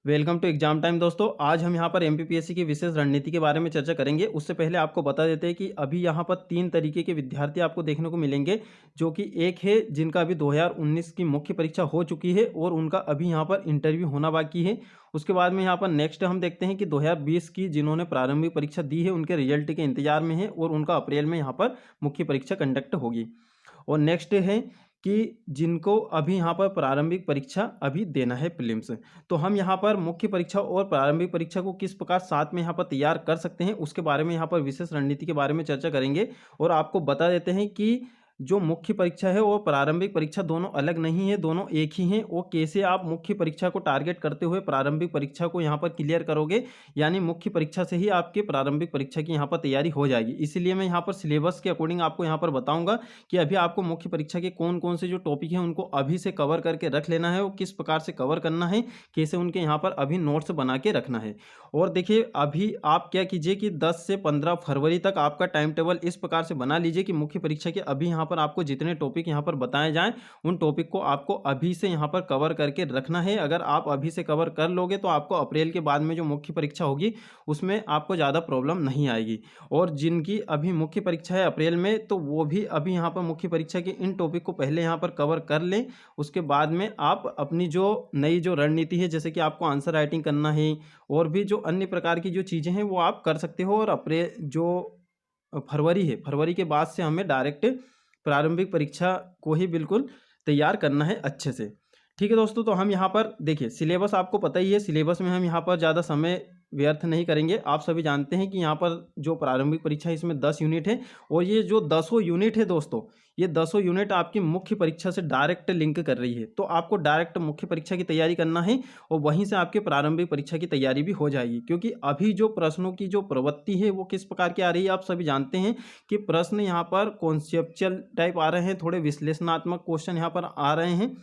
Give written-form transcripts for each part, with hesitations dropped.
Welcome to exam time दोस्तों। आज हम यहाँ पर एमपीपीएससी की विशेष रणनीति के बारे में चर्चा करेंगे। उससे पहले आपको बता देते हैं कि अभी यहाँ पर 3 तरीके के विद्यार्थी आपको देखने को मिलेंगे, जो कि एक है जिनका अभी 2019 की मुख्य परीक्षा हो चुकी है और उनका अभी यहाँ पर इंटरव्यू होना बाकी है। उसके बाद में यहाँ पर नेक्स्ट हम देखते हैं कि 2020 की जिन्होंने प्रारंभिक परीक्षा दी है उनके रिजल्ट के इंतजार में है और उनका अप्रैल में यहाँ पर मुख्य परीक्षा कंडक्ट होगी। और नेक्स्ट है कि जिनको अभी यहाँ पर प्रारंभिक परीक्षा अभी देना है प्रीलिम्स। तो हम यहाँ पर मुख्य परीक्षा और प्रारंभिक परीक्षा को किस प्रकार साथ में यहाँ पर तैयार कर सकते हैं उसके बारे में यहाँ पर विशेष रणनीति के बारे में चर्चा करेंगे। और आपको बता देते हैं कि जो मुख्य परीक्षा है और प्रारंभिक परीक्षा दोनों अलग नहीं है, दोनों एक ही हैं। और कैसे आप मुख्य परीक्षा को टारगेट करते हुए प्रारंभिक परीक्षा को यहाँ पर क्लियर करोगे, यानी मुख्य परीक्षा से ही आपके प्रारंभिक परीक्षा की यहाँ पर तैयारी हो जाएगी। इसीलिए मैं यहाँ पर सिलेबस के अकॉर्डिंग आपको यहाँ पर बताऊंगा कि अभी आपको मुख्य परीक्षा के कौन कौन से जो टॉपिक हैं उनको अभी से कवर करके रख लेना है और किस प्रकार से कवर करना है, कैसे उनके यहाँ पर अभी नोट्स बना के रखना है। और देखिए अभी आप क्या कीजिए कि 10 से 15 फरवरी तक आपका टाइम टेबल इस प्रकार से बना लीजिए कि मुख्य परीक्षा के अभी यहाँ पर आपको जितने टॉपिक यहाँ पर बताए जाएं उन टॉपिक को आपको अभी से यहाँ पर कवर करके रखना है। अगर आप अभी से कवर कर लोगे तो आपको अप्रैल के बाद में जो मुख्य परीक्षा होगी उसमें आपको ज़्यादा प्रॉब्लम नहीं आएगी। और जिनकी अभी मुख्य परीक्षा है अप्रैल में, तो वो भी अभी यहाँ पर मुख्य परीक्षा के इन टॉपिक को पहले यहाँ पर कवर कर लें। उसके बाद में आप अपनी जो नई जो रणनीति है, जैसे कि आपको आंसर राइटिंग करना है और भी जो अन्य प्रकार की जो चीज़ें हैं वो आप कर सकते हो। और अप्रैल जो फरवरी है, फरवरी के बाद से हमें डायरेक्ट प्रारंभिक परीक्षा को ही बिल्कुल तैयार करना है अच्छे से। ठीक है दोस्तों, तो हम यहाँ पर देखिए सिलेबस आपको पता ही है, सिलेबस में हम यहाँ पर ज़्यादा समय व्यर्थ नहीं करेंगे। आप सभी जानते हैं कि यहाँ पर जो प्रारंभिक परीक्षा है इसमें 10 यूनिट है और ये जो 10 यूनिट है दोस्तों, ये 10 यूनिट आपकी मुख्य परीक्षा से डायरेक्ट लिंक कर रही है। तो आपको डायरेक्ट मुख्य परीक्षा की तैयारी करना है और वहीं से आपके प्रारंभिक परीक्षा की तैयारी भी हो जाएगी। क्योंकि अभी जो प्रश्नों की जो प्रवृत्ति है वो किस प्रकार की आ रही है, आप सभी जानते हैं कि प्रश्न यहाँ पर कॉन्सेप्चुअल टाइप आ रहे हैं, थोड़े विश्लेषणात्मक क्वेश्चन यहाँ पर आ रहे हैं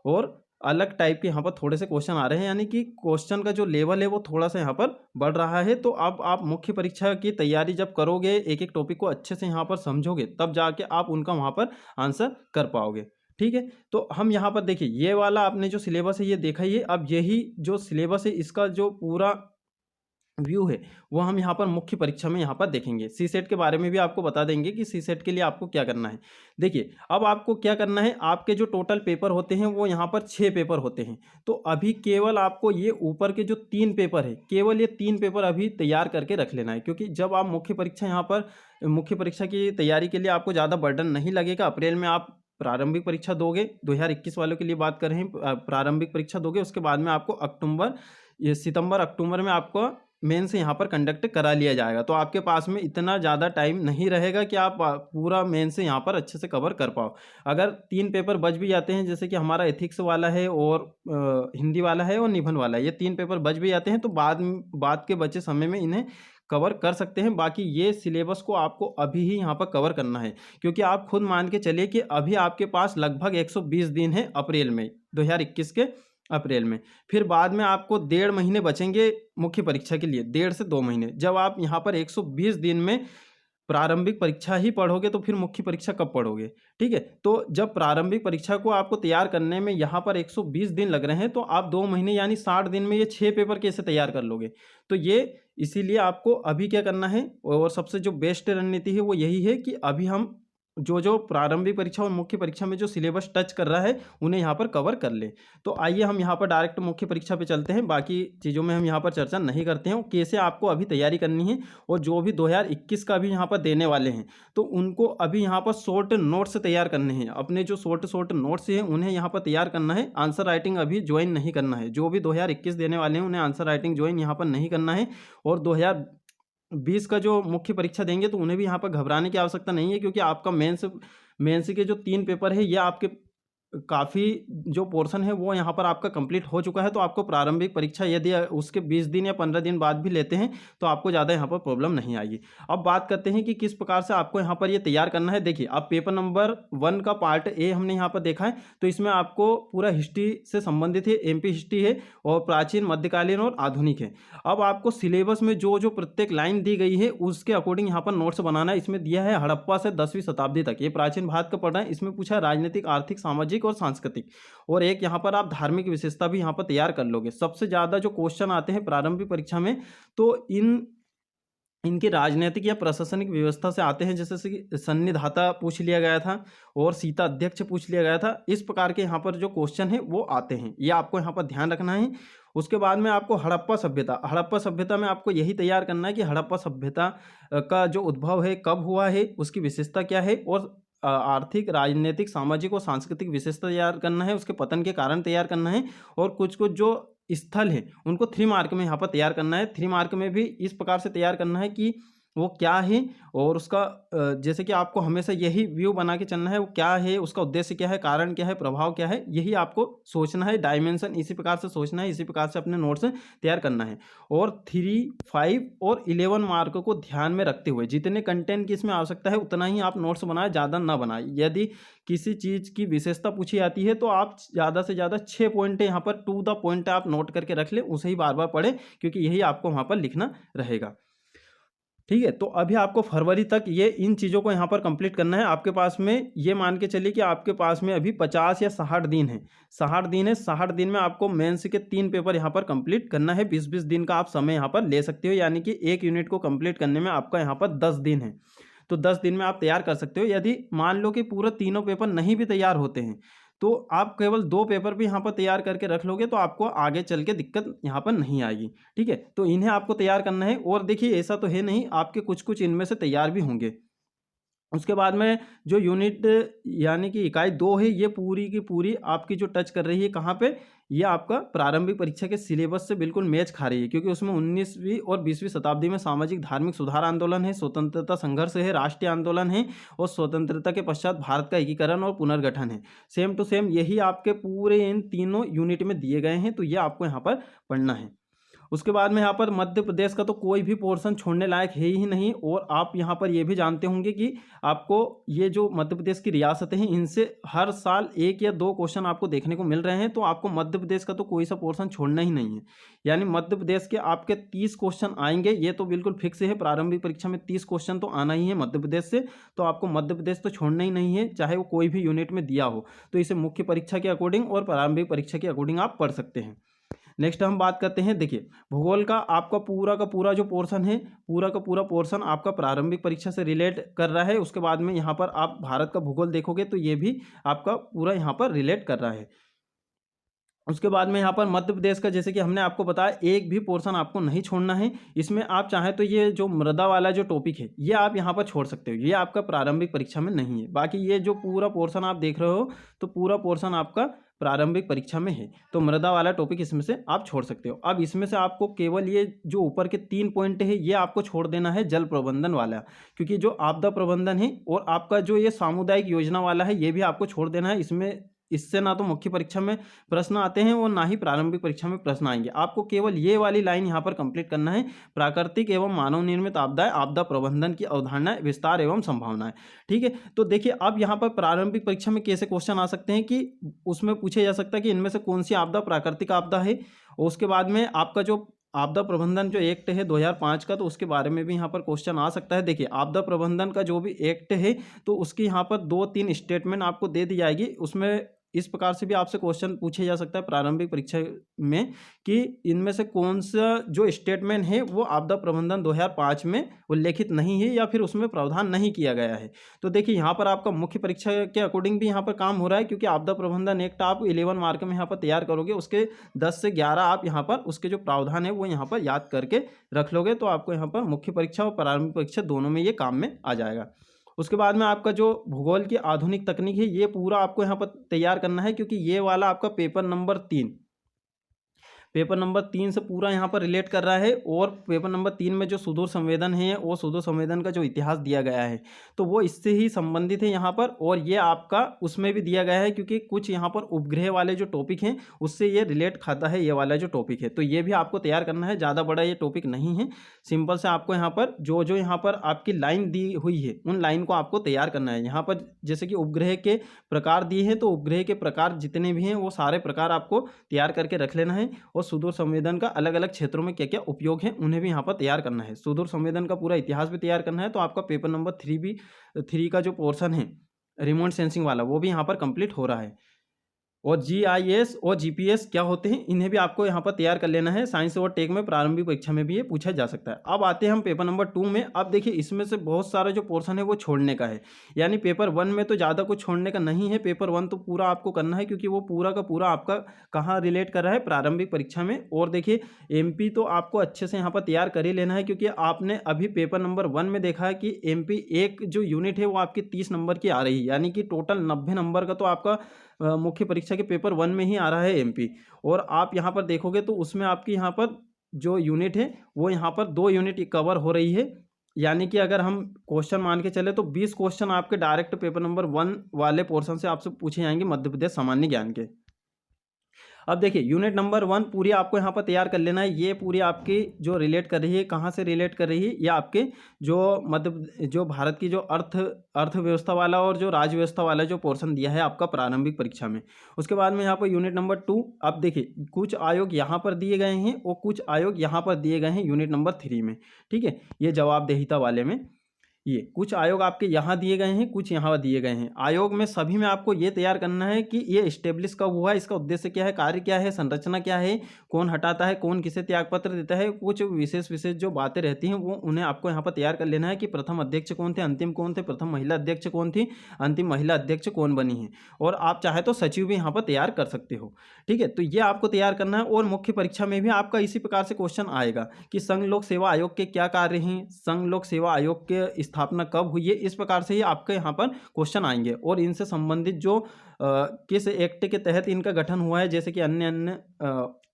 और अलग टाइप के यहाँ पर थोड़े से क्वेश्चन आ रहे हैं, यानी कि क्वेश्चन का जो लेवल है वो थोड़ा सा यहाँ पर बढ़ रहा है। तो अब आप मुख्य परीक्षा की तैयारी जब करोगे, एक एक टॉपिक को अच्छे से यहाँ पर समझोगे, तब जाके आप उनका वहाँ पर आंसर कर पाओगे। ठीक है, तो हम यहाँ पर देखिए ये वाला आपने जो सिलेबस है ये देखा ही है। अब यही जो सिलेबस है इसका जो पूरा व्यू है वो हम यहाँ पर मुख्य परीक्षा में यहाँ पर देखेंगे। सी सेट के बारे में भी आपको बता देंगे कि सी सेट के लिए आपको क्या करना है। देखिए अब आपको क्या करना है, आपके जो टोटल पेपर होते हैं वो यहाँ पर 6 पेपर होते हैं। तो अभी केवल आपको ये ऊपर के जो 3 पेपर है, केवल ये 3 पेपर अभी तैयार करके रख लेना है। क्योंकि जब आप मुख्य परीक्षा यहाँ पर मुख्य परीक्षा की तैयारी के लिए आपको ज़्यादा बर्डन नहीं लगेगा। अप्रैल में आप प्रारंभिक परीक्षा दोगे, 2021 वालों के लिए बात कर रहे हैं, प्रारंभिक परीक्षा दोगे। उसके बाद में आपको सितंबर अक्टूबर में आपको मेन से यहाँ पर कंडक्ट करा लिया जाएगा। तो आपके पास में इतना ज़्यादा टाइम नहीं रहेगा कि आप पूरा मेन से यहाँ पर अच्छे से कवर कर पाओ। अगर 3 पेपर बच भी जाते हैं, जैसे कि हमारा एथिक्स वाला है और हिंदी वाला है और निबंध वाला है, ये 3 पेपर बच भी जाते हैं तो बाद के बचे समय में इन्हें कवर कर सकते हैं। बाकी ये सिलेबस को आपको अभी ही यहाँ पर कवर करना है। क्योंकि आप खुद मान के चलिए कि अभी आपके पास लगभग 120 दिन है अप्रैल में, 2021 के अप्रैल में। फिर बाद में आपको 1.5 महीने बचेंगे मुख्य परीक्षा के लिए, 1.5 से 2 महीने। जब आप यहाँ पर 120 दिन में प्रारंभिक परीक्षा ही पढ़ोगे तो फिर मुख्य परीक्षा कब पढ़ोगे। ठीक है, तो जब प्रारंभिक परीक्षा को आपको तैयार करने में यहाँ पर 120 दिन लग रहे हैं तो आप 2 महीने यानी 60 दिन में ये 6 पेपर कैसे तैयार कर लोगे। तो ये इसीलिए आपको अभी क्या करना है, और सबसे जो बेस्ट रणनीति है वो यही है कि अभी हम जो प्रारंभिक परीक्षा और मुख्य परीक्षा में जो सिलेबस टच कर रहा है उन्हें यहाँ पर कवर कर ले। तो आइए हम यहाँ पर डायरेक्ट मुख्य परीक्षा पे चलते हैं। बाकी चीज़ों में हम यहाँ पर चर्चा नहीं करते हैं। कैसे आपको अभी तैयारी करनी है और जो भी 2021 का भी यहाँ पर देने वाले हैं तो उनको अभी यहाँ पर शॉर्ट नोट्स तैयार करने हैं। अपने जो शॉर्ट नोट्स हैं उन्हें यहाँ पर तैयार करना है। आंसर राइटिंग अभी ज्वाइन नहीं करना है। जो भी 2021 देने वाले हैं उन्हें आंसर राइटिंग ज्वाइन यहाँ पर नहीं करना है। और 2020 का जो मुख्य परीक्षा देंगे तो उन्हें भी यहाँ पर घबराने की आवश्यकता नहीं है। क्योंकि आपका मेंस के जो 3 पेपर है ये आपके काफ़ी जो पोर्शन है वो यहाँ पर आपका कंप्लीट हो चुका है। तो आपको प्रारंभिक परीक्षा यदि उसके 20 दिन या 15 दिन बाद भी लेते हैं तो आपको ज़्यादा यहाँ पर प्रॉब्लम नहीं आएगी। अब बात करते हैं कि किस प्रकार से आपको यहाँ पर ये तैयार करना है। देखिए अब पेपर नंबर 1 का पार्ट ए हमने यहाँ पर देखा है। तो इसमें आपको पूरा हिस्ट्री से संबंधित है, एमपी हिस्ट्री है और प्राचीन, मध्यकालीन और आधुनिक है। अब आपको सिलेबस में जो प्रत्येक लाइन दी गई है उसके अकॉर्डिंग यहाँ पर नोट्स बनाना है। इसमें दिया है हड़प्पा से 10वीं शताब्दी तक, ये प्राचीन भारत का पढ़ना है। इसमें पूछा राजनीतिक, आर्थिक, सामाजिक सामाजिक और सांस्कृतिक, और एक यहाँ पर आप धार्मिक विशेषता भी यहाँ पर तैयार कर लोगे। सबसे ज़्यादा जो क्वेश्चन आते हैं प्रारंभिक परीक्षा में, तो इनकी राजनीतिक या प्रशासनिक व्यवस्था से आते हैं, जैसे कि सन्निधाता पूछ लिया गया था और सीता अध्यक्ष पूछ लिया गया था। इस प्रकार के यहाँ पर जो क्वेश्चन है वो आते हैं, ये आपको यहाँ पर ध्यान रखना है। उसके बाद में आपको हड़प्पा सभ्यता में आपको यही तैयार करना है कि हड़प्पा सभ्यता का जो उद्भव है कब हुआ है, उसकी विशेषता क्या है, और आर्थिक, राजनीतिक, सामाजिक और सांस्कृतिक विशेषता तैयार करना है, उसके पतन के कारण तैयार करना है, और कुछ कुछ जो स्थल है उनको 3 मार्क में यहाँ पर तैयार करना है। 3 मार्क में भी इस प्रकार से तैयार करना है कि वो क्या है, और उसका जैसे कि आपको हमेशा यही व्यू बना के चलना है, वो क्या है, उसका उद्देश्य क्या है, कारण क्या है, प्रभाव क्या है, यही आपको सोचना है। डायमेंशन इसी प्रकार से सोचना है, इसी प्रकार से अपने नोट्स तैयार करना है। और 3, 5 और 11 मार्क को ध्यान में रखते हुए जितने कंटेंट की इसमें आवश्यकता है उतना ही आप नोट्स बनाए, ज़्यादा ना बनाए। यदि किसी चीज़ की विशेषता पूछी जाती है तो आप ज़्यादा से ज़्यादा 6 पॉइंट यहाँ पर टू द पॉइंट आप नोट करके रख लें, उसे ही बार बार पढ़ें, क्योंकि यही आपको वहाँ पर लिखना रहेगा। ठीक है, तो अभी आपको फरवरी तक ये इन चीज़ों को यहाँ पर कंप्लीट करना है। आपके पास में ये मान के चलिए कि आपके पास में अभी 50 या 60 दिन है। 60 दिन है, 60 दिन में आपको मेंस के 3 पेपर यहाँ पर कंप्लीट करना है। 20-20 दिन का आप समय यहाँ पर ले सकते हो, यानी कि एक यूनिट को कंप्लीट करने में आपका यहाँ पर 10 दिन है। तो 10 दिन में आप तैयार कर सकते हो। यदि मान लो कि पूरे तीनों पेपर नहीं भी तैयार होते हैं तो आप केवल 2 पेपर भी यहाँ पर तैयार करके रख लोगे, तो आपको आगे चल के दिक्कत यहाँ पर नहीं आएगी। ठीक है, तो इन्हें आपको तैयार करना है। और देखिए ऐसा तो है नहीं, आपके कुछ कुछ इनमें से तैयार भी होंगे। उसके बाद में जो यूनिट यानी कि इकाई 2 है, ये पूरी की पूरी आपकी जो टच कर रही है कहाँ पे, ये आपका प्रारंभिक परीक्षा के सिलेबस से बिल्कुल मैच खा रही है, क्योंकि उसमें 19वीं और 20वीं शताब्दी में सामाजिक धार्मिक सुधार आंदोलन है, स्वतंत्रता संघर्ष है, राष्ट्रीय आंदोलन है, और स्वतंत्रता के पश्चात भारत का एकीकरण और पुनर्गठन है। सेम टू सेम यही आपके पूरे इन तीनों यूनिट में दिए गए हैं, तो ये आपको यहाँ पर पढ़ना है। उसके बाद में यहाँ पर मध्य प्रदेश का तो कोई भी पोर्शन छोड़ने लायक है ही नहीं। और आप यहाँ पर ये भी जानते होंगे कि आपको ये जो मध्य प्रदेश की रियासतें हैं इनसे हर साल 1 या 2 क्वेश्चन आपको देखने को मिल रहे हैं, तो आपको मध्य प्रदेश का तो कोई सा पोर्शन छोड़ना ही नहीं है। यानी मध्य प्रदेश के आपके 30 क्वेश्चन आएंगे, ये तो बिल्कुल फिक्स है। प्रारंभिक परीक्षा में 30 क्वेश्चन तो आना ही है मध्य प्रदेश से, तो आपको मध्य प्रदेश तो छोड़ना ही नहीं है, चाहे वो कोई भी यूनिट में दिया हो। तो इसे मुख्य परीक्षा के अकॉर्डिंग और प्रारंभिक परीक्षा के अकॉर्डिंग आप पढ़ सकते हैं। नेक्स्ट हम बात करते हैं, देखिए भूगोल का आपका पूरा का पूरा जो पोर्शन है, पूरा का पूरा पोर्शन आपका प्रारंभिक परीक्षा से रिलेट कर रहा है। उसके बाद में यहाँ पर आप भारत का भूगोल देखोगे तो ये भी आपका पूरा यहाँ पर रिलेट कर रहा है। उसके बाद में यहाँ पर मध्य प्रदेश का, जैसे कि हमने आपको बताया, एक भी पोर्शन आपको नहीं छोड़ना है। इसमें आप चाहें तो ये जो मृदा वाला जो टॉपिक है ये आप यहाँ पर छोड़ सकते हो, ये आपका प्रारंभिक परीक्षा में नहीं है। बाकी ये जो पूरा पोर्शन आप देख रहे हो तो पूरा पोर्शन आपका प्रारंभिक परीक्षा में है, तो मृदा वाला टॉपिक इसमें से आप छोड़ सकते हो। अब इसमें से आपको केवल ये जो ऊपर के 3 पॉइंट है ये आपको छोड़ देना है, जल प्रबंधन वाला, क्योंकि जो आपदा प्रबंधन है और आपका जो ये सामुदायिक योजना वाला है ये भी आपको छोड़ देना है। इसमें इससे ना तो मुख्य परीक्षा में प्रश्न आते हैं और ना ही प्रारंभिक परीक्षा में प्रश्न आएंगे। आपको केवल ये वाली लाइन यहाँ पर कंप्लीट करना है, प्राकृतिक एवं मानव निर्मित आपदाएं, आपदा प्रबंधन की अवधारणाएं, विस्तार एवं संभावनाएं। ठीक है, तो देखिए अब यहाँ पर प्रारंभिक परीक्षा में कैसे क्वेश्चन आ सकते हैं कि उसमें पूछे जा सकता है कि इनमें से कौन सी आपदा प्राकृतिक आपदा है। और उसके बाद में आपका जो आपदा प्रबंधन जो एक्ट है 2005 का, तो उसके बारे में भी यहाँ पर क्वेश्चन आ सकता है। देखिए आपदा प्रबंधन का जो भी एक्ट है तो उसकी यहाँ पर 2-3 स्टेटमेंट आपको दे दी जाएगी। उसमें इस प्रकार से भी आपसे क्वेश्चन पूछे जा सकता है प्रारंभिक परीक्षा में कि इनमें से कौन सा जो स्टेटमेंट है वो आपदा प्रबंधन 2005 में उल्लेखित नहीं है या फिर उसमें प्रावधान नहीं किया गया है। तो देखिए यहाँ पर आपका मुख्य परीक्षा के अकॉर्डिंग भी यहाँ पर काम हो रहा है, क्योंकि आपदा प्रबंधन एक्ट आप 11 मार्क में यहाँ पर तैयार करोगे, उसके 10 से 11 आप यहाँ पर उसके जो प्रावधान है वो यहाँ पर याद करके रख लोगे, तो आपको यहाँ पर मुख्य परीक्षा और प्रारंभिक परीक्षा दोनों में ये काम में आ जाएगा। उसके बाद में आपका जो भूगोल की आधुनिक तकनीक है ये पूरा आपको यहाँ पर तैयार करना है, क्योंकि ये वाला आपका पेपर नंबर 3 से पूरा यहाँ पर रिलेट कर रहा है। और पेपर नंबर 3 में जो सुदूर संवेदन है और सुदूर संवेदन का जो इतिहास दिया गया है तो वो इससे ही संबंधित है यहाँ पर, और ये आपका उसमें भी दिया गया है, क्योंकि कुछ यहाँ पर उपग्रह वाले जो टॉपिक हैं उससे ये रिलेट खाता है, ये वाला जो टॉपिक है, तो ये भी आपको तैयार करना है। ज़्यादा बड़ा ये टॉपिक नहीं है, सिंपल से आपको यहाँ पर जो जो यहाँ पर आपकी लाइन दी हुई है उन लाइन को आपको तैयार करना है। यहाँ पर जैसे कि उपग्रह के प्रकार दिए हैं तो उपग्रह के प्रकार जितने भी हैं वो सारे प्रकार आपको तैयार करके रख लेना है, और सुदूर संवेदन का अलग अलग क्षेत्रों में क्या क्या उपयोग है उन्हें भी यहाँ पर तैयार करना है। सुदूर संवेदन का पूरा इतिहास भी तैयार करना है, तो आपका पेपर नंबर 3 का जो पोर्शन है रिमोट सेंसिंग वाला वो भी यहाँ पर कंप्लीट हो रहा है। और जीआईएस और जीपीएस क्या होते हैं, इन्हें भी आपको यहाँ पर तैयार कर लेना है। साइंस और टेक में प्रारंभिक परीक्षा में भी ये पूछा जा सकता है। अब आते हैं हम पेपर नंबर 2 में। अब देखिए इसमें से बहुत सारा जो पोर्शन है वो छोड़ने का है, यानी पेपर 1 में तो ज़्यादा कुछ छोड़ने का नहीं है। पेपर 1 तो पूरा आपको करना है, क्योंकि वो पूरा का पूरा आपका कहाँ रिलेट कर रहा है, प्रारंभिक परीक्षा में। और देखिए एमपी तो आपको अच्छे से यहाँ पर तैयार कर ही लेना है, क्योंकि आपने अभी पेपर नंबर 1 में देखा है कि एमपी एक जो यूनिट है वो आपकी 30 नंबर की आ रही है, यानी कि टोटल 90 नंबर का तो आपका मुख्य परीक्षा के पेपर 1 में ही आ रहा है एमपी। और आप यहाँ पर देखोगे तो उसमें आपकी यहाँ पर जो यूनिट है वो यहाँ पर 2 यूनिट कवर हो रही है, यानी कि अगर हम क्वेश्चन मान के चले तो 20 क्वेश्चन आपके डायरेक्ट पेपर नंबर 1 वाले पोर्शन से आपसे पूछे जाएंगे, मध्य प्रदेश सामान्य ज्ञान के। अब देखिए यूनिट नंबर 1 पूरी आपको यहाँ पर तैयार कर लेना है। ये पूरी आपकी जो रिलेट कर रही है, कहाँ से रिलेट कर रही है, ये आपके जो जो भारत की जो अर्थव्यवस्था वाला और जो राज्य व्यवस्था वाला जो पोर्शन दिया है आपका प्रारंभिक परीक्षा में। उसके बाद में यहाँ पर यूनिट नंबर 2। अब देखिए कुछ आयोग यहाँ पर दिए गए हैं और कुछ आयोग यहाँ पर दिए गए हैं यूनिट नंबर 3 में। ठीक है, ये जवाबदेहिता वाले में ये कुछ आयोग आपके यहाँ दिए गए हैं, कुछ यहाँ दिए गए हैं। आयोग में सभी में आपको ये तैयार करना है कि ये इस्टेब्लिश कब हुआ है, इसका उद्देश्य क्या है, कार्य क्या है, संरचना क्या है, कौन हटाता है, कौन किसे त्यागपत्र देता है। कुछ विशेष विशेष जो बातें रहती हैं वो उन्हें आपको यहाँ पर तैयार कर लेना है कि प्रथम अध्यक्ष कौन थे, अंतिम कौन थे, प्रथम महिला अध्यक्ष कौन थी, अंतिम महिला अध्यक्ष कौन बनी है। और आप चाहे तो सचिव भी यहाँ पर तैयार कर सकते हो। ठीक है, तो ये आपको तैयार करना है। और मुख्य परीक्षा में भी आपका इसी प्रकार से क्वेश्चन आएगा कि संघ लोक सेवा आयोग के क्या कार्य हैं, संघ लोक सेवा आयोग के स्थापना कब हुई है, इस प्रकार से ही आपके यहाँ पर क्वेश्चन आएंगे। और इनसे संबंधित जो किस एक्ट के तहत इनका गठन हुआ है, जैसे कि अन्य अन्य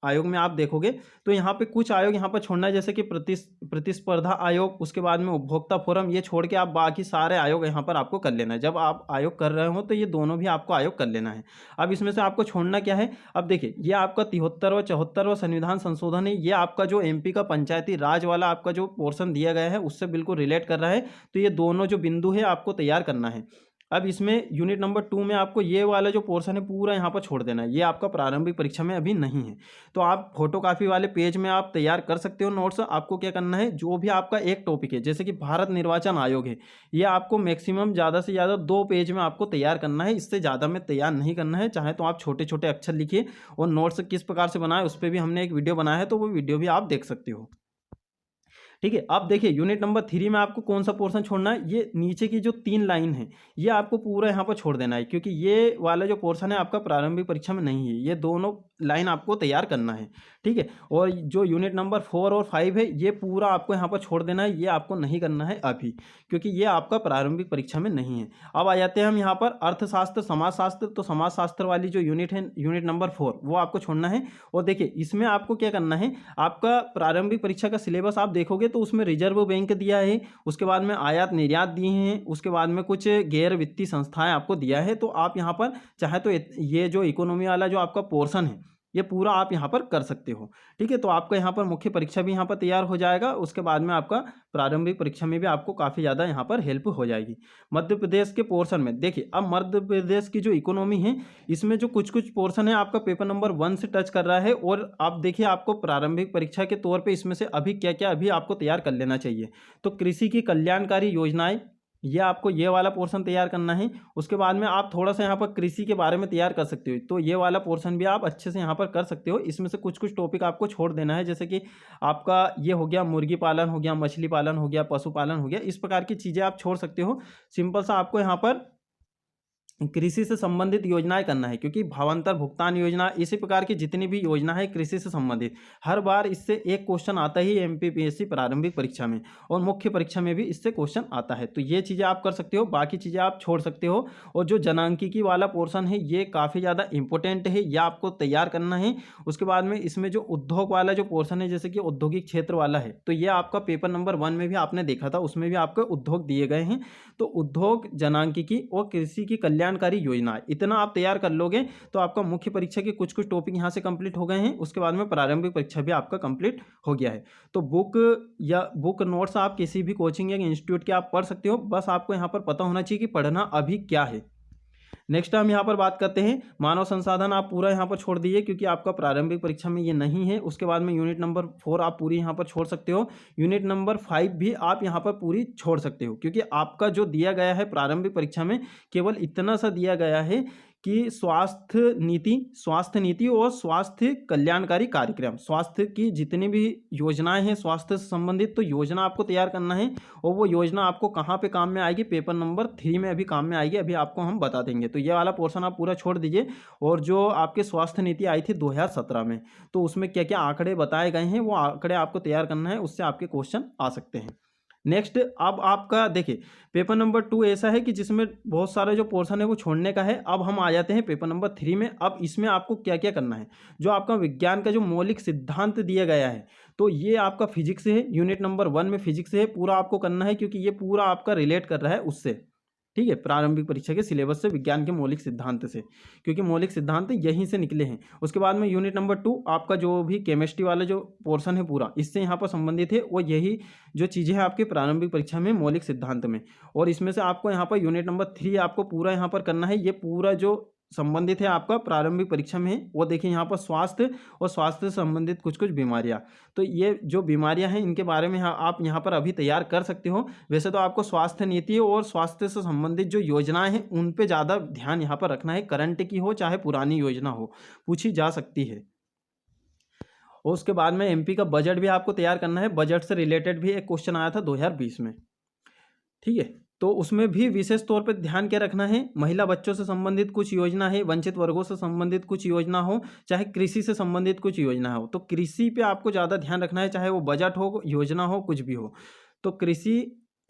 आयोग में आप देखोगे तो यहाँ पे कुछ आयोग यहाँ पर छोड़ना है, जैसे कि प्रतिस्पर्धा आयोग, उसके बाद में उपभोक्ता फोरम, ये छोड़ के आप बाकी सारे आयोग यहाँ पर आपको कर लेना है। जब आप आयोग कर रहे हो तो ये दोनों भी आपको आयोग कर लेना है। अब इसमें से आपको छोड़ना क्या है, अब देखिए ये आपका 73वां 74वां संविधान संशोधन है। ये आपका जो एमपी का पंचायती राज वाला आपका जो पोर्शन दिया गया है उससे बिल्कुल रिलेट कर रहा है। तो ये दोनों जो बिंदु है आपको तैयार करना है। अब इसमें यूनिट नंबर 2 में आपको ये वाला जो पोर्शन है पूरा यहाँ पर छोड़ देना है, ये आपका प्रारंभिक परीक्षा में अभी नहीं है। तो आप फोटोकॉपी वाले पेज में आप तैयार कर सकते हो नोट्स। आपको क्या करना है, जो भी आपका एक टॉपिक है, जैसे कि भारत निर्वाचन आयोग है, ये आपको मैक्सिमम ज़्यादा से ज़्यादा 2 पेज में आपको तैयार करना है, इससे ज़्यादा में तैयार नहीं करना है। चाहे तो आप छोटे छोटे अक्षर लिखिए। और नोट्स किस प्रकार से बनाए उस पर भी हमने एक वीडियो बनाया है, तो वो वीडियो भी आप देख सकते हो। ठीक है, अब देखिए यूनिट नंबर 3 में आपको कौन सा पोर्शन छोड़ना है, ये नीचे की जो 3 लाइन है ये आपको पूरा यहाँ पर छोड़ देना है, क्योंकि ये वाला जो पोर्शन है आपका प्रारंभिक परीक्षा में नहीं है। ये दोनों लाइन आपको तैयार करना है। ठीक है, और जो यूनिट नंबर 4 और 5 है ये पूरा आपको यहाँ पर छोड़ देना है, ये आपको नहीं करना है अभी, क्योंकि ये आपका प्रारंभिक परीक्षा में नहीं है। अब आ जाते हैं हम यहाँ पर अर्थशास्त्र समाजशास्त्र। तो समाजशास्त्र वाली जो यूनिट है यूनिट नंबर 4, वो आपको छोड़ना है। और देखिए इसमें आपको क्या करना है, आपका प्रारंभिक परीक्षा का सिलेबस आप देखोगे तो उसमें रिजर्व बैंक दिया है, उसके बाद में आयात निर्यात दिए हैं, उसके बाद में कुछ गैर वित्तीय संस्थाएं आपको दिया है। तो आप यहाँ पर चाहे तो ये जो इकोनॉमी वाला जो आपका पोर्शन है ये पूरा आप यहाँ पर कर सकते हो। ठीक है, तो आपका यहाँ पर मुख्य परीक्षा भी यहाँ पर तैयार हो जाएगा। उसके बाद में आपका प्रारंभिक परीक्षा में भी आपको काफ़ी ज़्यादा यहाँ पर हेल्प हो जाएगी। मध्य प्रदेश के पोर्शन में देखिए, अब मध्य प्रदेश की जो इकोनॉमी है इसमें जो कुछ कुछ पोर्शन है आपका पेपर नंबर 1 से टच कर रहा है। और आप देखिए आपको प्रारंभिक परीक्षा के तौर पर इसमें से अभी क्या क्या अभी आपको तैयार कर लेना चाहिए। तो कृषि की कल्याणकारी योजनाएं, ये आपको ये वाला पोर्शन तैयार करना है। उसके बाद में आप थोड़ा सा यहाँ पर कृषि के बारे में तैयार कर सकते हो, तो ये वाला पोर्शन भी आप अच्छे से यहाँ पर कर सकते हो। इसमें से कुछ कुछ टॉपिक आपको छोड़ देना है, जैसे कि आपका ये हो गया मुर्गी पालन हो गया, मछली पालन हो गया, पशुपालन हो गया, इस प्रकार की चीज़ें आप छोड़ सकते हो। सिंपल सा आपको यहाँ पर कृषि से संबंधित योजनाएं करना है, क्योंकि भावांतर भुगतान योजना, इसी प्रकार की जितनी भी योजना है कृषि से संबंधित, हर बार इससे एक क्वेश्चन आता ही एमपीपीएससी प्रारंभिक परीक्षा में, और मुख्य परीक्षा में भी इससे क्वेश्चन आता है। तो ये चीज़ें आप कर सकते हो, बाकी चीज़ें आप छोड़ सकते हो। और जो जनांकिकी वाला पोर्शन है ये काफ़ी ज़्यादा इंपॉर्टेंट है, यह आपको तैयार करना है। उसके बाद में इसमें जो उद्योग वाला जो पोर्शन है, जैसे कि औद्योगिक क्षेत्र वाला है, तो ये आपका पेपर नंबर 1 में भी आपने देखा था, उसमें भी आपको उद्योग दिए गए हैं। तो उद्योग, जनांकिकी और कृषि की कल्याणकारी योजना, इतना आप तैयार कर लोगे तो आपका मुख्य परीक्षा के कुछ कुछ टॉपिक यहाँ से कंप्लीट हो गए हैं। उसके बाद में प्रारंभिक परीक्षा भी आपका कंप्लीट हो गया है। तो बुक नोट्स आप किसी भी कोचिंग या इंस्टीट्यूट के आप पढ़ सकते हो, बस आपको यहाँ पर पता होना चाहिए कि पढ़ना अभी क्या है। नेक्स्ट हम यहाँ पर बात करते हैं मानव संसाधन। आप पूरा यहाँ पर छोड़ दीजिए, क्योंकि आपका प्रारंभिक परीक्षा में ये नहीं है। उसके बाद में यूनिट नंबर 4 आप पूरी यहाँ पर छोड़ सकते हो। यूनिट नंबर 5 भी आप यहाँ पर पूरी छोड़ सकते हो, क्योंकि आपका जो दिया गया है प्रारंभिक परीक्षा में केवल इतना सा दिया गया है कि स्वास्थ्य नीति और स्वास्थ्य कल्याणकारी कार्यक्रम, स्वास्थ्य की जितनी भी योजनाएं हैं स्वास्थ्य से संबंधित, तो योजना आपको तैयार करना है और वो योजना आपको कहाँ पे काम में आएगी, पेपर नंबर 3 में अभी काम में आएगी, अभी आपको हम बता देंगे। तो ये वाला पोर्शन आप पूरा छोड़ दीजिए। और जो आपके स्वास्थ्य नीति आई थी 2017 में, तो उसमें क्या क्या आंकड़े बताए गए हैं वो आंकड़े आपको तैयार करना है, उससे आपके क्वेश्चन आ सकते हैं। नेक्स्ट, अब आपका देखिए पेपर नंबर 2 ऐसा है कि जिसमें बहुत सारा जो पोर्शन है वो छोड़ने का है। अब हम आ जाते हैं पेपर नंबर 3 में। अब इसमें आपको क्या क्या करना है, जो आपका विज्ञान का जो मौलिक सिद्धांत दिया गया है, तो ये आपका फिजिक्स है, यूनिट नंबर 1 में फिजिक्स है, पूरा आपको करना है क्योंकि ये पूरा आपका रिलेट कर रहा है उससे। ठीक है, प्रारंभिक परीक्षा के सिलेबस से, विज्ञान के मौलिक सिद्धांत से, क्योंकि मौलिक सिद्धांत यहीं से निकले हैं। उसके बाद में यूनिट नंबर 2 आपका जो भी केमिस्ट्री वाला जो पोर्शन है पूरा इससे यहाँ पर संबंधित है, वो यही जो चीज़ें हैं आपके प्रारंभिक परीक्षा में मौलिक सिद्धांत में। और इसमें से आपको यहाँ पर यूनिट नंबर 3 आपको पूरा यहाँ पर करना है। ये पूरा जो संबंधित है आपका प्रारंभिक परीक्षा में, वो देखिए यहाँ पर स्वास्थ्य और स्वास्थ्य से संबंधित कुछ कुछ बीमारियाँ, तो ये जो बीमारियाँ हैं इनके बारे में आप यहाँ पर अभी तैयार कर सकते हो। वैसे तो आपको स्वास्थ्य नीति और स्वास्थ्य से संबंधित जो योजनाएं हैं उन पे ज़्यादा ध्यान यहाँ पर रखना है, करंट की हो चाहे पुरानी योजना हो, पूछी जा सकती है। और उसके बाद में एमपी का बजट भी आपको तैयार करना है, बजट से रिलेटेड भी एक क्वेश्चन आया था 2020 में। ठीक है, तो उसमें भी विशेष तौर पर ध्यान क्या रखना है, महिला बच्चों से संबंधित कुछ योजना है, वंचित वर्गों से संबंधित कुछ योजना हो, चाहे कृषि से संबंधित कुछ योजना हो, तो कृषि पे आपको ज़्यादा ध्यान रखना है, चाहे वो बजट हो, योजना हो, कुछ भी हो। तो कृषि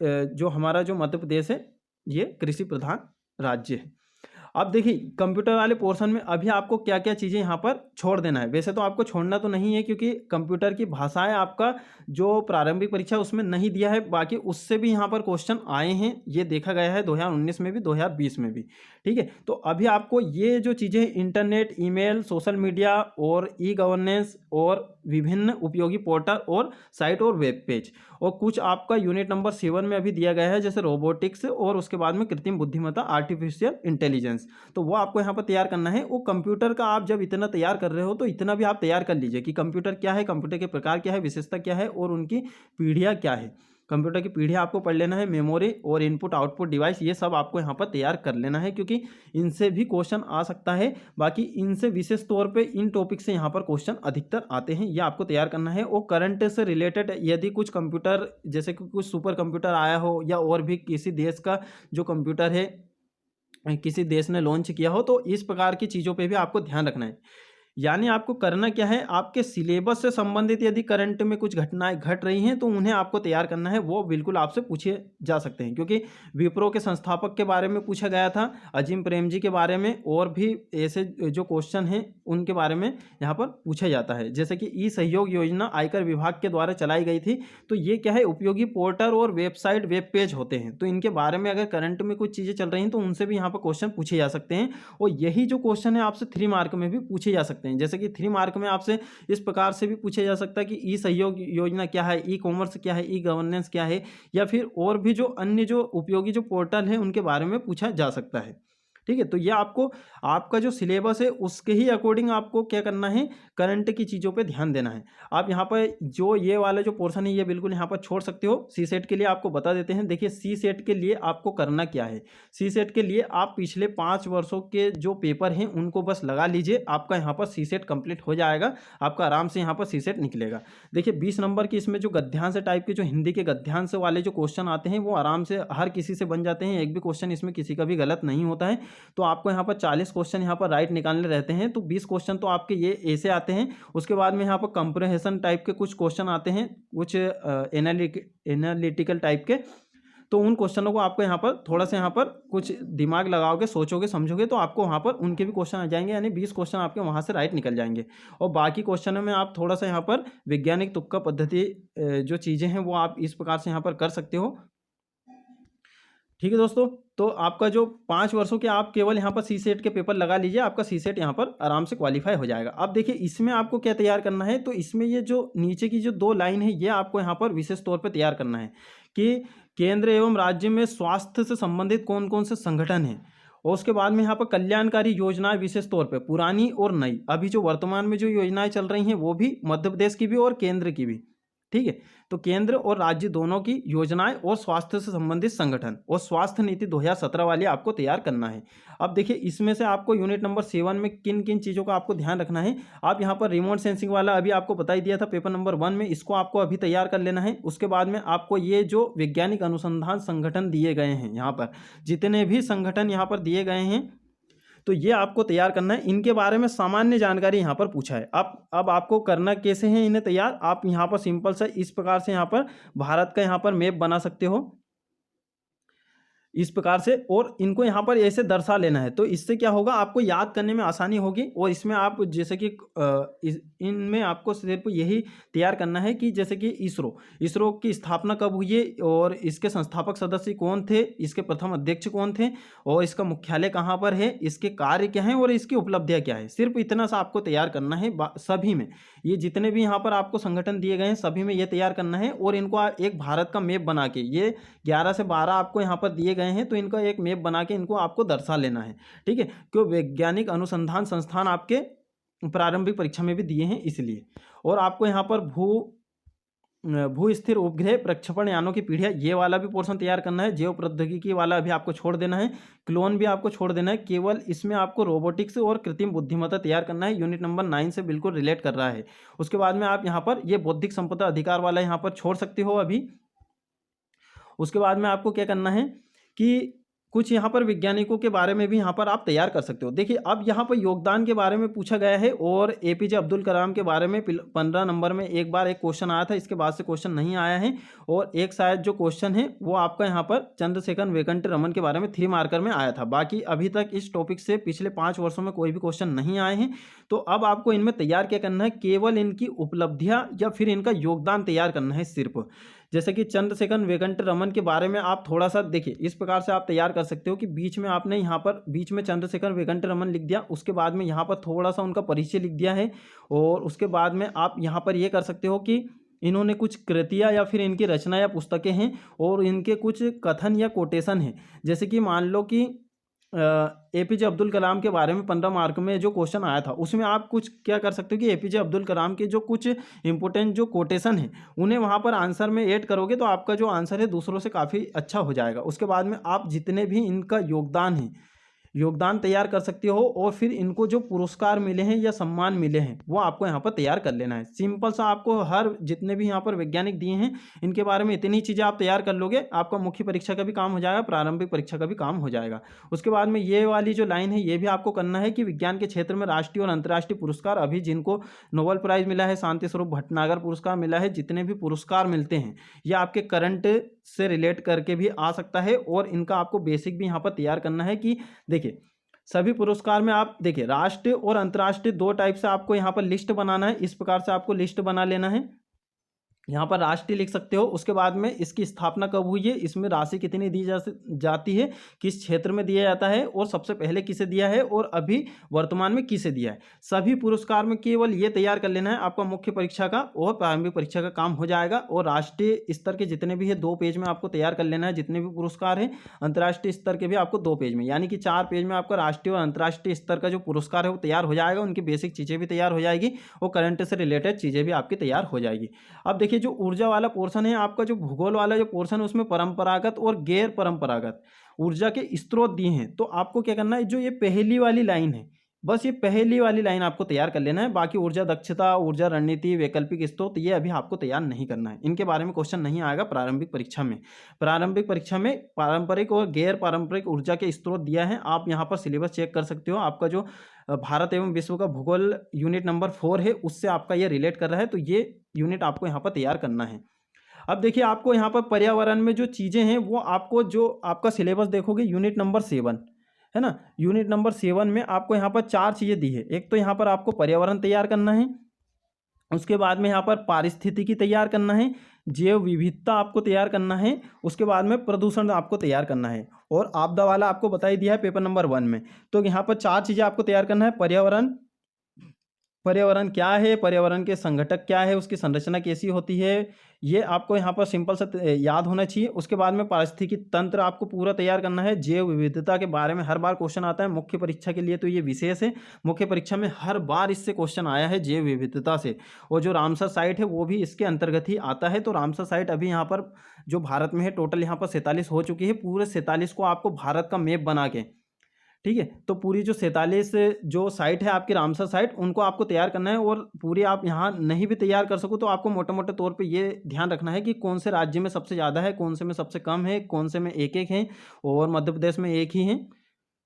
जो हमारा जो मध्य प्रदेश है ये कृषि प्रधान राज्य है। अब देखिए कंप्यूटर वाले पोर्शन में अभी आपको क्या क्या चीज़ें यहाँ पर छोड़ देना है। वैसे तो आपको छोड़ना तो नहीं है क्योंकि कंप्यूटर की भाषाएं आपका जो प्रारंभिक परीक्षा उसमें नहीं दिया है, बाकी उससे भी यहाँ पर क्वेश्चन आए हैं, ये देखा गया है 2019 में भी 2020 में भी। ठीक है, तो अभी आपको ये जो चीज़ें इंटरनेट, ईमेल, सोशल मीडिया और ई गवर्नेंस और विभिन्न उपयोगी पोर्टल और साइट और वेब पेज, और कुछ आपका यूनिट नंबर 7 में अभी दिया गया है जैसे रोबोटिक्स और उसके बाद में कृत्रिम बुद्धिमत्ता, आर्टिफिशियल इंटेलिजेंस, तो वो आपको यहाँ पर तैयार करना है। वो कंप्यूटर का आप जब इतना तैयार कर रहे हो तो इतना भी आप तैयार कर लीजिए कि कंप्यूटर क्या है, कंप्यूटर के प्रकार क्या है, विशेषता क्या है और उनकी पीढ़ियाँ क्या है। कंप्यूटर की पीढ़ी आपको पढ़ लेना है, मेमोरी और इनपुट आउटपुट डिवाइस, ये सब आपको यहाँ पर तैयार कर लेना है क्योंकि इनसे भी क्वेश्चन आ सकता है। बाकी इनसे विशेष तौर पे इन टॉपिक से यहाँ पर क्वेश्चन अधिकतर आते हैं, ये आपको तैयार करना है। और करंट से रिलेटेड यदि कुछ कंप्यूटर जैसे कि कुछ सुपर कंप्यूटर आया हो या और भी किसी देश का जो कंप्यूटर है किसी देश ने लॉन्च किया हो, तो इस प्रकार की चीज़ों पे भी आपको ध्यान रखना है। यानी आपको करना क्या है, आपके सिलेबस से संबंधित यदि करंट में कुछ घटनाएं घट रही हैं तो उन्हें आपको तैयार करना है, वो बिल्कुल आपसे पूछे जा सकते हैं। क्योंकि विप्रो के संस्थापक के बारे में पूछा गया था, अजीम प्रेम जी के बारे में, और भी ऐसे जो क्वेश्चन हैं उनके बारे में यहाँ पर पूछा जाता है। जैसे कि ई सहयोग योजना आयकर विभाग के द्वारा चलाई गई थी, तो ये क्या है, उपयोगी पोर्टल और वेबसाइट, वेब पेज होते हैं, तो इनके बारे में अगर करंट में कुछ चीज़ें चल रही हैं तो उनसे भी यहाँ पर क्वेश्चन पूछे जा सकते हैं। और यही जो क्वेश्चन है आपसे 3 मार्क में भी पूछे जा सकते हैं। जैसे कि 3 मार्क में आपसे इस प्रकार से भी पूछा जा सकता है कि ई सहयोग योजना क्या है, ई कॉमर्स क्या है, ई गवर्नेंस क्या है, या फिर और भी जो अन्य जो उपयोगी जो पोर्टल है उनके बारे में पूछा जा सकता है। ठीक है, तो ये आपको आपका जो सिलेबस है उसके ही अकॉर्डिंग आपको क्या करना है, करंट की चीज़ों पे ध्यान देना है। आप यहाँ पर जो ये वाला जो पोर्शन है ये बिल्कुल यहाँ पर छोड़ सकते हो। सी सेट के लिए आपको बता देते हैं। देखिए सी सेट के लिए आपको करना क्या है, सी सेट के लिए आप पिछले 5 वर्षों के जो पेपर हैं उनको बस लगा लीजिए, आपका यहाँ पर सी सेट कंप्लीट हो जाएगा, आपका आराम से यहाँ पर सी सेट निकलेगा। देखिए 20 नंबर की इसमें जो गद्यांश टाइप के जो हिंदी के गद्यांश वाले जो क्वेश्चन आते हैं वो आराम से हर किसी से बन जाते हैं, एक भी क्वेश्चन इसमें किसी का भी गलत नहीं होता है। तो आपको यहाँ पर 40 क्वेश्चन यहाँ पर राइट निकालने रहते हैं, तो 20 क्वेश्चन तो आपके ये ऐसे आते हैं। उसके बाद में यहाँ पर कंप्रेहेंशन टाइप के कुछ क्वेश्चन आते हैं, कुछ एनालिटिकल टाइप के, तो उन क्वेश्चनों को आपको यहाँ पर थोड़ा सा यहाँ पर कुछ दिमाग लगाओगे, सोचोगे, समझोगे तो आपको वहाँ पर उनके भी क्वेश्चन आ जाएंगे, यानी 20 क्वेश्चन आपके वहाँ से राइट निकल जाएंगे। और बाकी क्वेश्चनों में आप थोड़ा सा यहाँ पर वैज्ञानिक तुक्का पद्धति जो चीज़ें हैं वो आप इस प्रकार से यहाँ पर कर सकते हो। ठीक है दोस्तों, तो आपका जो 5 वर्षों के आप केवल यहाँ पर सी सेट के पेपर लगा लीजिए, आपका सी सेट यहाँ पर आराम से क्वालिफाई हो जाएगा। अब देखिए इसमें आपको क्या तैयार करना है, तो इसमें ये जो नीचे की जो 2 लाइन है ये आपको यहाँ पर विशेष तौर पर तैयार करना है कि केंद्र एवं राज्य में स्वास्थ्य से संबंधित कौन कौन से संगठन हैं, और उसके बाद में यहाँ पर कल्याणकारी योजनाएं विशेष तौर पे पुरानी और नई, अभी जो वर्तमान में जो योजनाएं चल रही हैं वो भी मध्य प्रदेश की भी और केंद्र की भी। ठीक है। तो केंद्र और राज्य दोनों की योजनाएं और स्वास्थ्य से संबंधित संगठन और स्वास्थ्य नीति 2017 वाली आपको तैयार करना है। अब देखिए इसमें से आपको यूनिट नंबर 7 में किन किन चीज़ों का आपको ध्यान रखना है। आप यहाँ पर रिमोट सेंसिंग वाला अभी आपको बता ही दिया था पेपर नंबर 1 में, इसको आपको अभी तैयार कर लेना है। उसके बाद में आपको ये जो वैज्ञानिक अनुसंधान संगठन दिए गए हैं, यहाँ पर जितने भी संगठन यहाँ पर दिए गए हैं, तो ये आपको तैयार करना है। इनके बारे में सामान्य जानकारी यहाँ पर पूछा है। अब आपको करना कैसे है इन्हें तैयार, आप यहाँ पर सिंपल सा इस प्रकार से यहाँ पर भारत का यहाँ पर मैप बना सकते हो इस प्रकार से, और इनको यहाँ पर ऐसे दर्शा लेना है। तो इससे क्या होगा, आपको याद करने में आसानी होगी। और इसमें आप जैसे कि इनमें आपको सिर्फ यही तैयार करना है कि जैसे कि इसरो की स्थापना कब हुई है और इसके संस्थापक सदस्य कौन थे, इसके प्रथम अध्यक्ष कौन थे और इसका मुख्यालय कहाँ पर है, इसके कार्य क्या हैं और इसकी उपलब्धियाँ क्या है। सिर्फ इतना सा आपको तैयार करना है। सभी में ये जितने भी यहाँ पर आपको संगठन दिए गए हैं सभी में ये तैयार करना है। और इनको एक भारत का मैप बना के, ये 11 से 12 आपको यहाँ पर दिए गए हैं, तो इनका एक मैप बना के इनको आपको दर्शा लेना है। ठीक है, क्यों वैज्ञानिक अनुसंधान संस्थान आपके प्रारंभिक परीक्षा में भी दिए हैं इसलिए। और आपको यहाँ पर भू स्थिर उपग्रह प्रक्षेपण यानों की पीढ़ियाँ, ये वाला भी पोर्शन तैयार करना है। जैव प्रौद्योगिकी वाला अभी आपको छोड़ देना है, क्लोन भी आपको छोड़ देना है। केवल इसमें आपको रोबोटिक्स और कृत्रिम बुद्धिमत्ता तैयार करना है। यूनिट नंबर 9 से बिल्कुल रिलेट कर रहा है। उसके बाद में आप यहाँ पर ये बौद्धिक संपदा अधिकार वाला यहाँ पर छोड़ सकते हो अभी। उसके बाद में आपको क्या करना है कि कुछ यहाँ पर वैज्ञानिकों के बारे में भी यहाँ पर आप तैयार कर सकते हो। देखिए अब यहाँ पर योगदान के बारे में पूछा गया है और एपीजे अब्दुल कलाम के बारे में 15 नंबर में एक बार एक क्वेश्चन आया था, इसके बाद से क्वेश्चन नहीं आया है। और एक शायद जो क्वेश्चन है वो आपका यहाँ पर चंद्रशेखर वेंकट रमन के बारे में 3 मार्कर में आया था। बाकी अभी तक इस टॉपिक से पिछले 5 वर्षों में कोई भी क्वेश्चन नहीं आए हैं। तो अब आपको इनमें तैयार क्या करना है, केवल इनकी उपलब्धियाँ या फिर इनका योगदान तैयार करना है सिर्फ। जैसे कि चंद्रशेखर वेंकट रमन के बारे में आप थोड़ा सा देखिए, इस प्रकार से आप तैयार कर सकते हो कि बीच में आपने यहाँ पर बीच में चंद्रशेखर वेंकट रमन लिख दिया, उसके बाद में यहाँ पर थोड़ा सा उनका परिचय लिख दिया है। और उसके बाद में आप यहाँ पर ये कर सकते हो कि इन्होंने कुछ कृतियाँ या फिर इनकी रचना या पुस्तकें हैं और इनके कुछ कथन या कोटेशन हैं। जैसे कि मान लो कि एपीजे अब्दुल कलाम के बारे में 15 मार्क में जो क्वेश्चन आया था उसमें आप कुछ क्या कर सकते हो कि एपीजे अब्दुल कलाम के जो कुछ इंपॉर्टेंट जो कोटेशन है उन्हें वहाँ पर आंसर में ऐड करोगे तो आपका जो आंसर है दूसरों से काफ़ी अच्छा हो जाएगा। उसके बाद में आप जितने भी इनका योगदान तैयार कर सकते हो और फिर इनको जो पुरस्कार मिले हैं या सम्मान मिले हैं वो आपको यहाँ पर तैयार कर लेना है। सिंपल सा आपको हर जितने भी यहाँ पर वैज्ञानिक दिए हैं इनके बारे में इतनी चीज़ें आप तैयार कर लोगे, आपका मुख्य परीक्षा का भी काम हो जाएगा, प्रारंभिक परीक्षा का भी काम हो जाएगा। उसके बाद में ये वाली जो लाइन है ये भी आपको करना है कि विज्ञान के क्षेत्र में राष्ट्रीय और अंतर्राष्ट्रीय पुरस्कार, अभी जिनको नोबेल प्राइज़ मिला है, शांति स्वरूप भटनागर पुरस्कार मिला है, जितने भी पुरस्कार मिलते हैं ये आपके करंट से रिलेट करके भी आ सकता है। और इनका आपको बेसिक भी यहाँ पर तैयार करना है कि देखिए सभी पुरस्कार में आप देखिए राष्ट्रीय और अंतर्राष्ट्रीय 2 टाइप से आपको यहाँ पर लिस्ट बनाना है। इस प्रकार से आपको लिस्ट बना लेना है। यहाँ पर राष्ट्रीय लिख सकते हो। उसके बाद में इसकी स्थापना कब हुई है, इसमें राशि कितनी दी जाती है, किस क्षेत्र में दिया जाता है और सबसे पहले किसे दिया है और अभी वर्तमान में किसे दिया है। सभी पुरस्कार में केवल ये तैयार कर लेना है, आपका मुख्य परीक्षा का और प्रारंभिक परीक्षा का काम हो जाएगा। और राष्ट्रीय स्तर के जितने भी है 2 पेज में आपको तैयार कर लेना है जितने भी पुरस्कार हैं। अंतर्राष्ट्रीय स्तर के भी आपको 2 पेज में, यानी कि 4 पेज में आपका राष्ट्रीय और अंतर्राष्ट्रीय स्तर का जो पुरस्कार है वो तैयार हो जाएगा। उनकी बेसिक चीज़ें भी तैयार हो जाएगी और करंट से रिलेटेड चीज़ें भी आपकी तैयार हो जाएगी। अब देखिए जो ऊर्जा वाला पोर्शन है आपका, जो भूगोल वाला जो पोर्शन है उसमें परंपरागत और गैर परंपरागत ऊर्जा के स्रोत दिए हैं। तो आपको क्या करना है, जो ये पहली वाली लाइन है बस ये पहली वाली लाइन आपको तैयार कर लेना है। बाकी ऊर्जा दक्षता, ऊर्जा रणनीति, वैकल्पिक स्रोत ये अभी आपको तैयार नहीं करना है। इनके बारे में क्वेश्चन नहीं आएगा प्रारंभिक परीक्षा में। प्रारंभिक परीक्षा में पारंपरिक और गैर पारंपरिक ऊर्जा के स्रोत दिया है। आप यहाँ पर सिलेबस चेक कर सकते हो। आपका जो भारत एवं विश्व का भूगोल यूनिट नंबर 4 है उससे आपका ये रिलेट कर रहा है, तो ये यूनिट आपको यहाँ पर तैयार करना है। अब देखिए आपको यहाँ पर पर्यावरण में जो चीज़ें हैं वो आपको, जो आपका सिलेबस देखोगे यूनिट नंबर 7 है ना, यूनिट नंबर 7 में आपको यहाँ पर 4 चीज़ें दी है। एक तो यहाँ पर आपको पर्यावरण तैयार करना है, उसके बाद में यहाँ पर पारिस्थितिकी तैयार करना है, जैव विविधता आपको तैयार करना है, उसके बाद में प्रदूषण आपको तैयार करना है और आपदा वाला आपको बता ही दिया है पेपर नंबर 1 में। तो यहाँ पर 4 चीज़ें आपको तैयार करना है, पर्यावरण, पर्यावरण क्या है, पर्यावरण के संघटक क्या है, उसकी संरचना कैसी होती है, ये आपको यहाँ पर सिंपल सा याद होना चाहिए। उसके बाद में पारिस्थितिकी तंत्र आपको पूरा तैयार करना है। जैव विविधता के बारे में हर बार क्वेश्चन आता है मुख्य परीक्षा के लिए, तो ये विशेष है। मुख्य परीक्षा में हर बार इससे क्वेश्चन आया है जैव विविधता से, और जो रामसर साइट है वो भी इसके अंतर्गत ही आता है। तो रामसर साइट अभी यहाँ पर जो भारत में है टोटल यहाँ पर 47 हो चुकी है। पूरे 47 को आपको भारत का मैप बना के, ठीक है, तो पूरी जो 47 जो साइट है आपकी रामसर साइट, उनको आपको तैयार करना है। और पूरी आप यहाँ नहीं भी तैयार कर सको तो आपको मोटे मोटे तौर पे ये ध्यान रखना है कि कौन से राज्य में सबसे ज़्यादा है, कौन से में सबसे कम है, कौन से में एक एक है और मध्य प्रदेश में एक ही है।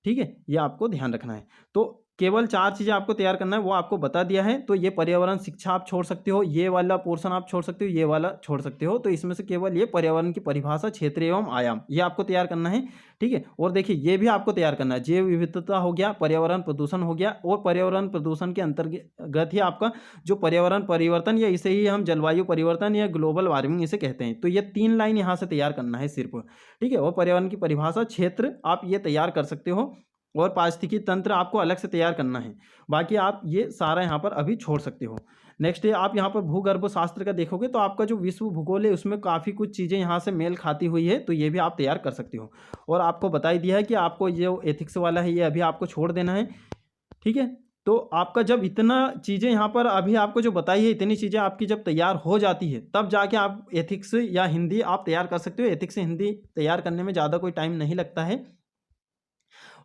ठीक है, ये आपको ध्यान रखना है। तो केवल 4 चीज़ें आपको तैयार करना है, वो आपको बता दिया है। तो ये पर्यावरण शिक्षा आप छोड़ सकते हो, ये वाला पोर्शन आप छोड़ सकते हो, ये वाला छोड़ सकते हो। तो इसमें से केवल ये पर्यावरण की परिभाषा, क्षेत्र एवं आयाम, ये आपको तैयार करना है। ठीक है, और देखिए ये भी आपको तैयार करना है। जैव विविधता हो गया, पर्यावरण प्रदूषण हो गया, और पर्यावरण प्रदूषण के अंतर्गत ही आपका जो पर्यावरण परिवर्तन, या इसे ही हम जलवायु परिवर्तन या ग्लोबल वार्मिंग इसे कहते हैं। तो ये 3 लाइन यहाँ से तैयार करना है सिर्फ। ठीक है, और पर्यावरण की परिभाषा, क्षेत्र आप ये तैयार कर सकते हो, और पारिस्थितिकी तंत्र आपको अलग से तैयार करना है। बाकी आप ये सारा यहाँ पर अभी छोड़ सकते हो। नेक्स्ट है, आप यहाँ पर भूगर्भ शास्त्र का देखोगे तो आपका जो विश्व भूगोल है उसमें काफ़ी कुछ चीज़ें यहाँ से मेल खाती हुई है, तो ये भी आप तैयार कर सकते हो। और आपको बता ही दिया है कि आपको जो एथिक्स वाला है ये अभी आपको छोड़ देना है। ठीक है, तो आपका जब इतना चीज़ें यहाँ पर अभी आपको जो बताई है, इतनी चीज़ें आपकी जब तैयार हो जाती है तब जाके आप एथिक्स या हिंदी आप तैयार कर सकते हो। एथिक्स से हिंदी तैयार करने में ज़्यादा कोई टाइम नहीं लगता है,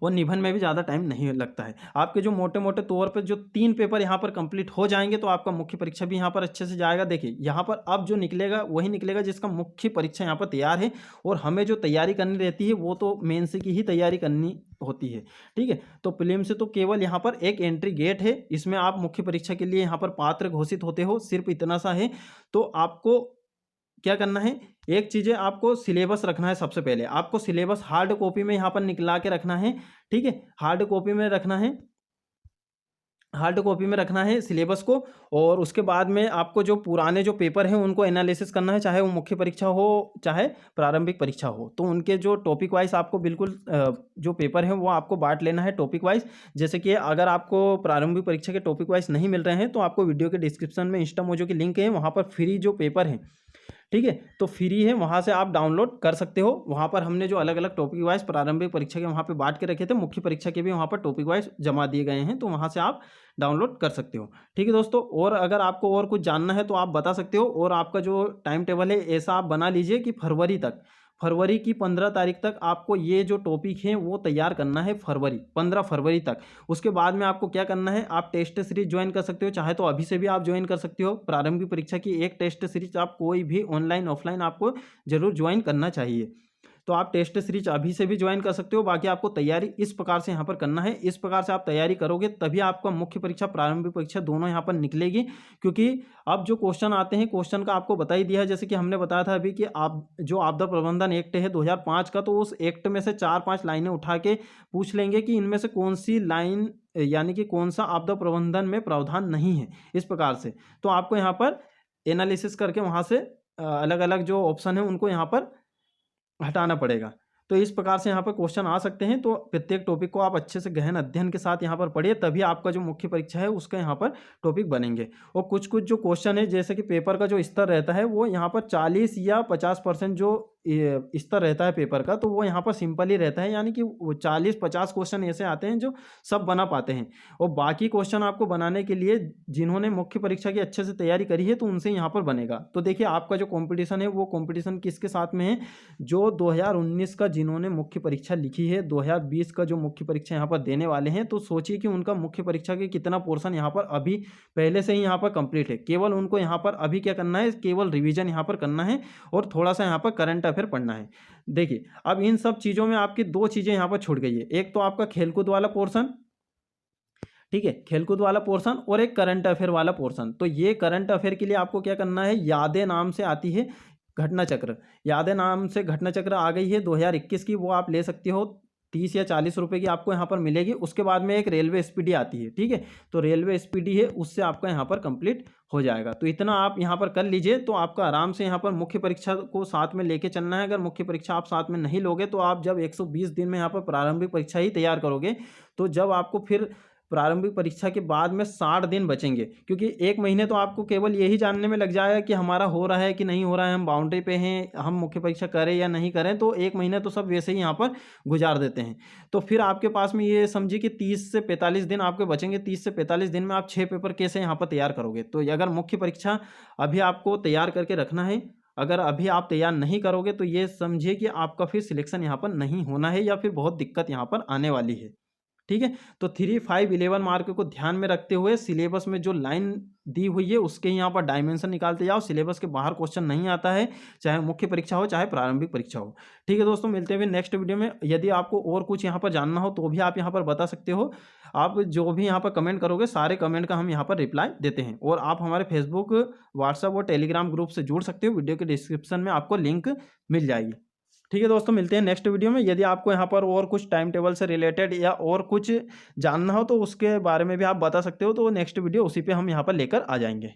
और निबंध में भी ज़्यादा टाइम नहीं लगता है। आपके जो मोटे मोटे तौर पर जो 3 पेपर यहाँ पर कंप्लीट हो जाएंगे तो आपका मुख्य परीक्षा भी यहाँ पर अच्छे से जाएगा। देखिए यहाँ पर अब जो निकलेगा वही निकलेगा जिसका मुख्य परीक्षा यहाँ पर तैयार है, और हमें जो तैयारी करनी रहती है वो तो मेंस की ही तैयारी करनी होती है। ठीक है, तो प्रीलिम से तो केवल यहाँ पर एक एंट्री गेट है, इसमें आप मुख्य परीक्षा के लिए यहाँ पर पात्र घोषित होते हो, सिर्फ इतना सा है। तो आपको क्या करना है, एक चीज़ें आपको सिलेबस रखना है। सबसे पहले आपको सिलेबस हार्ड कॉपी में यहाँ पर निकला के रखना है। ठीक है, हार्ड कॉपी में रखना है, हार्ड कॉपी में रखना है सिलेबस को। और उसके बाद में आपको जो पुराने जो पेपर हैं उनको एनालिसिस करना है, चाहे वो मुख्य परीक्षा हो चाहे प्रारंभिक परीक्षा हो। तो उनके जो टॉपिक वाइज आपको बिल्कुल जो पेपर हैं वो आपको बांट लेना है टॉपिक वाइज। जैसे कि अगर आपको प्रारंभिक परीक्षा के टॉपिक वाइज नहीं मिल रहे हैं तो आपको वीडियो के डिस्क्रिप्शन में इंस्टामोजो की लिंक है, वहाँ पर फ्री जो पेपर हैं, ठीक है, तो फ्री है, वहाँ से आप डाउनलोड कर सकते हो। वहाँ पर हमने जो अलग अलग टॉपिक वाइज प्रारंभिक परीक्षा के वहाँ पे बांट के रखे थे, मुख्य परीक्षा के भी वहाँ पर टॉपिक वाइज जमा दिए गए हैं, तो वहाँ से आप डाउनलोड कर सकते हो। ठीक है दोस्तों, और अगर आपको और कुछ जानना है तो आप बता सकते हो। और आपका जो टाइम टेबल है ऐसा आप बना लीजिए कि फरवरी की 15 तारीख तक आपको ये जो टॉपिक हैं वो तैयार करना है, 15 फरवरी तक। उसके बाद में आपको क्या करना है, आप टेस्ट सीरीज ज्वाइन कर सकते हो, चाहे तो अभी से भी आप ज्वाइन कर सकते हो। प्रारंभिक परीक्षा की एक टेस्ट सीरीज आप कोई भी ऑनलाइन ऑफलाइन आपको जरूर ज्वाइन करना चाहिए। तो आप टेस्ट सीरीज अभी से भी ज्वाइन कर सकते हो। बाकी आपको तैयारी इस प्रकार से यहाँ पर करना है, इस प्रकार से आप तैयारी करोगे तभी आपका मुख्य परीक्षा प्रारंभिक परीक्षा दोनों यहाँ पर निकलेगी। क्योंकि अब जो क्वेश्चन आते हैं, क्वेश्चन का आपको बता ही दिया है, जैसे कि हमने बताया था अभी कि आप जो आपदा प्रबंधन एक्ट है 2005 का, तो उस एक्ट में से 4-5 लाइनें उठा के पूछ लेंगे कि इनमें से कौन सी लाइन यानी कि कौन सा आपदा प्रबंधन में प्रावधान नहीं है, इस प्रकार से। तो आपको यहाँ पर एनालिसिस करके वहाँ से अलग अलग जो ऑप्शन है उनको यहाँ पर हटाना पड़ेगा। तो इस प्रकार से यहाँ पर क्वेश्चन आ सकते हैं। तो प्रत्येक टॉपिक को आप अच्छे से गहन अध्ययन के साथ यहाँ पर पढ़िए, तभी आपका जो मुख्य परीक्षा है उसका यहाँ पर टॉपिक बनेंगे। और कुछ कुछ जो क्वेश्चन है, जैसे कि पेपर का जो स्तर रहता है वो यहाँ पर 40 या 50% जो स्तर रहता है पेपर का, तो वो यहाँ पर सिंपल ही रहता है, यानी कि 40-50 क्वेश्चन ऐसे आते हैं जो सब बना पाते हैं। और बाकी क्वेश्चन आपको बनाने के लिए जिन्होंने मुख्य परीक्षा की अच्छे से तैयारी करी है तो उनसे यहाँ पर बनेगा। तो देखिए आपका जो कंपटीशन है वो कंपटीशन किसके साथ में है, जो 2019 का जिन्होंने मुख्य परीक्षा लिखी है, 2020 का जो मुख्य परीक्षा यहाँ पर देने वाले हैं, तो सोचिए कि उनका मुख्य परीक्षा के कितना पोर्शन यहाँ पर अभी पहले से ही यहाँ पर कंप्लीट है। केवल उनको यहाँ पर अभी क्या करना है, केवल रिवीजन यहाँ पर करना है और थोड़ा सा यहाँ पर करंट अफेयर पढ़ना है। देखिए अब इन सब चीज़ों में आपकी 2 चीज़ें यहाँ पर छूट गई है, एक तो आपका खेलकूद वाला पोर्शन, ठीक है, खेलकूद वाला पोर्शन, और एक करंट अफेयर वाला पोर्शन। तो ये करंट अफेयर के लिए आपको क्या करना है, यादें नाम से आती है घटना चक्र, यादें नाम से घटना चक्र आ गई है 2021 की, वो आप ले सकते हो, 30 या 40 रुपए की आपको यहाँ पर मिलेगी। उसके बाद में एक रेलवे स्पीडी आती है, ठीक है, तो रेलवे स्पीडी है, उससे आपका यहाँ पर कंप्लीट हो जाएगा। तो इतना आप यहाँ पर कर लीजिए, तो आपका आराम से यहाँ पर मुख्य परीक्षा को साथ में लेके चलना है। अगर मुख्य परीक्षा आप साथ में नहीं लोगे तो आप जब 120 दिन में यहाँ पर प्रारंभिक परीक्षा ही तैयार करोगे, तो जब आपको फिर प्रारंभिक परीक्षा के बाद में 60 दिन बचेंगे, क्योंकि 1 महीने तो आपको केवल यही जानने में लग जाएगा कि हमारा हो रहा है कि नहीं हो रहा है, हम बाउंड्री पे हैं, हम मुख्य परीक्षा करें या नहीं करें, तो 1 महीने तो सब वैसे ही यहाँ पर गुजार देते हैं। तो फिर आपके पास में ये समझिए कि 30 से 45 दिन आपके बचेंगे। 30 से 45 दिन में आप 6 पेपर कैसे यहाँ पर तैयार करोगे? तो अगर मुख्य परीक्षा अभी आपको तैयार करके रखना है, अगर अभी आप तैयार नहीं करोगे तो ये समझिए कि आपका फिर सिलेक्शन यहाँ पर नहीं होना है या फिर बहुत दिक्कत यहाँ पर आने वाली है। ठीक है? तो 3, 5, 11 मार्क को ध्यान में रखते हुए सिलेबस में जो लाइन दी हुई है उसके यहाँ पर डायमेंशन निकालते जाओ। सिलेबस के बाहर क्वेश्चन नहीं आता है, चाहे मुख्य परीक्षा हो, चाहे प्रारंभिक परीक्षा हो। ठीक है दोस्तों, मिलते हैं नेक्स्ट वीडियो में। यदि आपको और कुछ यहाँ पर जानना हो तो भी आप यहाँ पर बता सकते हो। आप जो भी यहाँ पर कमेंट करोगे सारे कमेंट का हम यहाँ पर रिप्लाई देते हैं। और आप हमारे फेसबुक, व्हाट्सएप और टेलीग्राम ग्रुप से जुड़ सकते हो। वीडियो के डिस्क्रिप्शन में आपको लिंक मिल जाएगी। ठीक है दोस्तों, मिलते हैं नेक्स्ट वीडियो में। यदि आपको यहाँ पर और कुछ टाइम टेबल से रिलेटेड या और कुछ जानना हो तो उसके बारे में भी आप बता सकते हो, तो नेक्स्ट वीडियो उसी पे हम यहाँ पर लेकर आ जाएंगे।